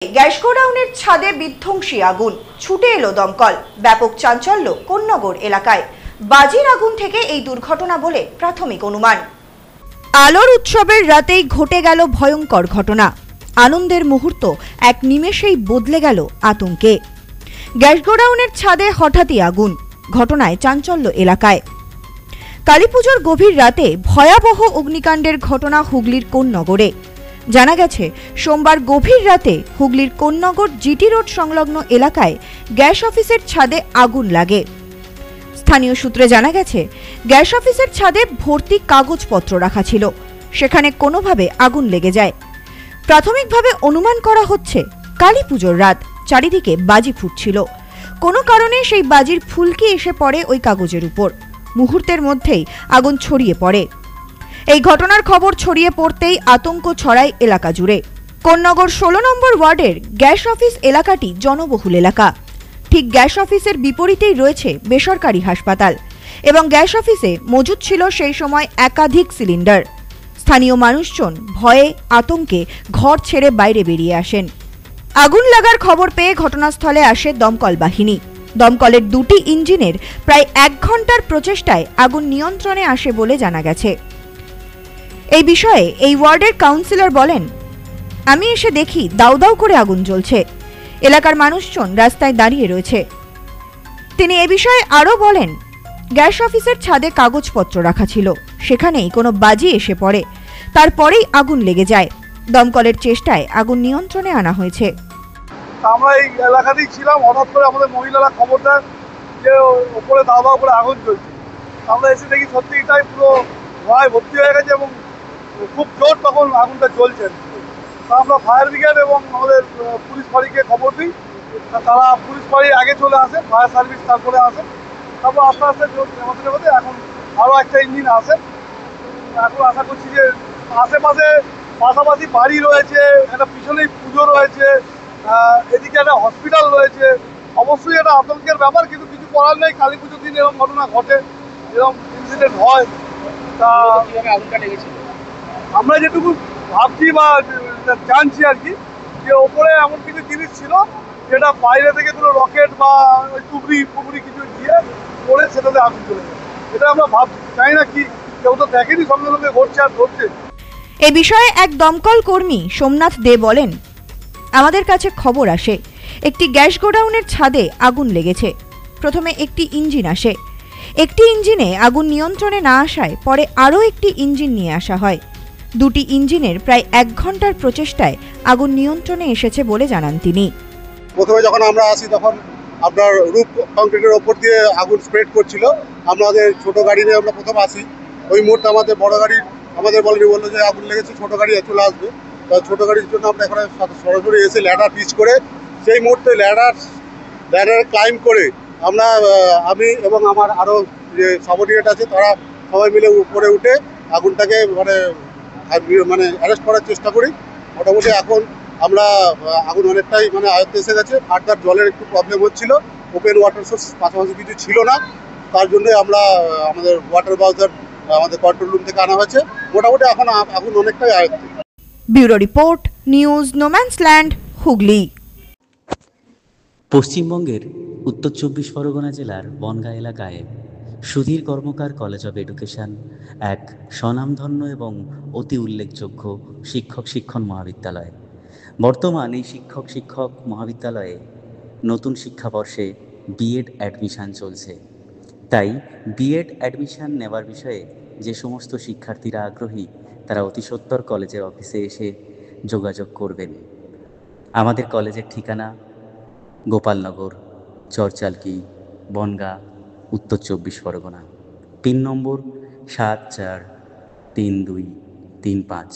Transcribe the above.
Gas গোডাউনের ছাদে বিধ্বংসী আগুন, ছুটে এলো দমকল। ব্যাপক চাঞ্চল্য কোন্নগর এলাকায়। বাজির আগুন থেকে এই দুর্ঘটনা বলে প্রাথমিক অনুমান। আলোর উৎসবের রাতেই ঘটে গেল ভয়ঙ্কর ঘটনা। আনন্দের মুহূর্ত এক নিমেষেই বদলে গেল আতঙ্কে। গ্যাস গোডাউনের ছাদে হঠাৎই আগুন, ঘটনায় চাঞ্চল্য এলাকায়। কালীপুজোর গভীর রাতে ভয়াবহ অগ্নিকাণ্ডের ঘটনা হুগলির কোন্নগরে। জানা গেছে, সোমবার গভীর রাতে হুগলির কোন্নগর জিটি রোড সংলগ্ন এলাকায় গ্যাস অফিসের ছাদে আগুন লাগে। স্থানীয় সূত্রে জানা গেছে, গ্যাস অফিসের ছাদে ভর্তি কাগজপত্র রাখা ছিল, সেখানে কোনোভাবে আগুন লেগে যায়। প্রাথমিকভাবে অনুমান করা হচ্ছে কালীপুজোর রাত, চারিদিকে বাজি ফুটছিল। কোনো কারণে সেই বাজির ফুলকি এসে পড়ে ওই কাগজের উপর। মুহূর্তের মধ্যেই আগুন ছড়িয়ে পড়ে। এই ঘটনার খবর ছড়িয়ে পড়তেই আতঙ্ক ছড়ায় এলাকা জুড়ে। কোন্নগর 16 নম্বর ওয়ার্ডের গ্যাস অফিস এলাকাটি জনবহুল এলাকা। ঠিক গ্যাস অফিসের বিপরীতেই রয়েছে বেসরকারি হাসপাতাল এবং গ্যাস অফিসে মজুদ ছিল সেই সময় একাধিক সিলিন্ডার। স্থানীয় মানুষজন ভয়ে আতঙ্কে ঘর ছেড়ে বাইরে বেরিয়ে আসেন। আগুন লাগার খবর পেয়ে ঘটনাস্থলে আসে দমকল বাহিনী। দমকলের 2টি ইঞ্জিনের প্রায় 1 ঘন্টার প্রচেষ্টায় আগুন নিয়ন্ত্রণে আসে বলে জানা গেছে। এই বিষয়ে এই ওয়ার্ডের কাউন্সিলর বলেন, আমি এসে দেখি দাউ দাউ করে আগুন জ্বলছে। এলাকার মানুষজন রাস্তায় দাঁড়িয়ে রয়েছে। তিনি এ বিষয়ে আরও বলেন, গ্যাস অফিসের ছাদে কাগজপত্র রাখা ছিল, সেখানেই কোনো বাজি এসে পড়ে, তারপরেই আগুন লেগে যায়। দমকলের চেষ্টায় আগুন নিয়ন্ত্রণে আনা হয়েছে। আমরা এই এলাকাতেই ছিলাম, হঠাৎ করে আমাদের মহিলারা খবর দেন যে ওপরে দাও দাও করে আগুন জ্বলছে। আমরা এসে দেখি সত্যিটাই পুরো ভয় ভর্তি হয়ে গেছে এবং খুব জোর তখন আগুনটা জ্বলছে। তা আমরা ফায়ার ব্রিগেড এবং আমাদের পুলিশ ফাঁড়িকে খবর দিই। তারা পুলিশ ফাঁড়ি আগে চলে আসে, ফায়ার সার্ভিস তারপরে আসে। তারপর আস্তে আস্তে নেমতে এখন আরও একটা ইঞ্জিন আসে। এখন আশা করছি যে আশেপাশে পাশাপাশি বাড়ি রয়েছে, একটা পিছনেই পুজো রয়েছে, এদিকে একটা হসপিটাল রয়েছে। অবশ্যই এটা আতঙ্কের ব্যাপার, কিন্তু কিছু করার নেই। কালী পুজোর দিন এরকম ঘটনা ঘটে, এরকম ইনসিডেন্ট হয়। তা আগুনটা লেগেছিল আমরা যেটুকু ভাবছি বা জানছি আর কি, যে ওপরে এমন কিছু জিনিস ছিল যেটা বাইরে থেকে কোনো রকেট বা ওই টুকরি কিছু দিয়ে পড়ে সেটাতে আগুন চলে যায়। এটা আমরা ভাবছি, জানি না কি, কেউ তো দেখেনি, সঙ্গে সঙ্গে ঘটছে আর ঘটছে। এ বিষয়ে এক দমকল কর্মী সোমনাথ দে বলেন, আমাদের কাছে খবর আসে একটি গ্যাস গোডাউনের ছাদে আগুন লেগেছে। প্রথমে একটি ইঞ্জিন আসে, একটি ইঞ্জিনে আগুন নিয়ন্ত্রণে না আসায় পরে আরও একটি ইঞ্জিন নিয়ে আসা হয়। 2টি ইঞ্জিনের প্রায় 1 ঘন্টার প্রচেষ্টায় আগুন নিয়ন্ত্রণে এসেছে বলে জানান তিনি। প্রথমে যখন আমরা আসি তখন আপনার রূপ কংক্রিটের ওপর দিয়ে আগুন স্প্রেড করছিল। আমাদের ছোট গাড়ি নিয়ে আমরা প্রথম আসি। ওই মুহূর্তে আমাদের বড় গাড়ি আমাদের বললো যে আগুন লেগেছে, ছোট গাড়ি চলে আসবে। ছোট গাড়ির জন্য আমরা এখানে সরাসরি এসে ল্যাডার পিচ করে সেই মুহূর্তে ল্যাডার ক্লাইম্ব করে আমি এবং আমার আরও যে সাবঅর্ডিনেট আছে তারা সবাই মিলে উপরে উঠে আগুনটাকে মানে অ্যারেস্ট করার চেষ্টা করি। মোটামুটি এখন আমরা আগুন অনেকটাই আয়ত্তে এসে গেছে। ফার্দার জলের একটু প্রবলেম হচ্ছিল, ওপেন ওয়াটার সোর্স পাশাপাশি কিছু ছিল না, তার জন্যই আমরা আমাদের ওয়াটার বাউজার আমাদের কন্ট্রোল রুম থেকে আনা হয়েছে। মোটামুটি এখন আগুন অনেকটাই আয়ত্তে। Bureau report, news no man's land, Hooghly. পশ্চিমবঙ্গের উত্তর 24 পরগনা জেলার বনগাঁ এলাকায় সুধীর কর্মকার কলেজ অব এডুকেশন এক স্বনামধন্য এবং অতি উল্লেখযোগ্য শিক্ষণ মহাবিদ্যালয়। বর্তমান এই শিক্ষক মহাবিদ্যালয়ে নতুন শিক্ষাবর্ষে বিএড অ্যাডমিশান চলছে। তাই বিএড অ্যাডমিশান নেওয়ার বিষয়ে যে সমস্ত শিক্ষার্থীরা আগ্রহী তারা অতি সত্বর কলেজের অফিসে এসে যোগাযোগ করবেন। আমাদের কলেজের ঠিকানা গোপালনগর, চরচালকি, বনগাঁ, উত্তর 24 পরগনা। পিন নম্বর 743235।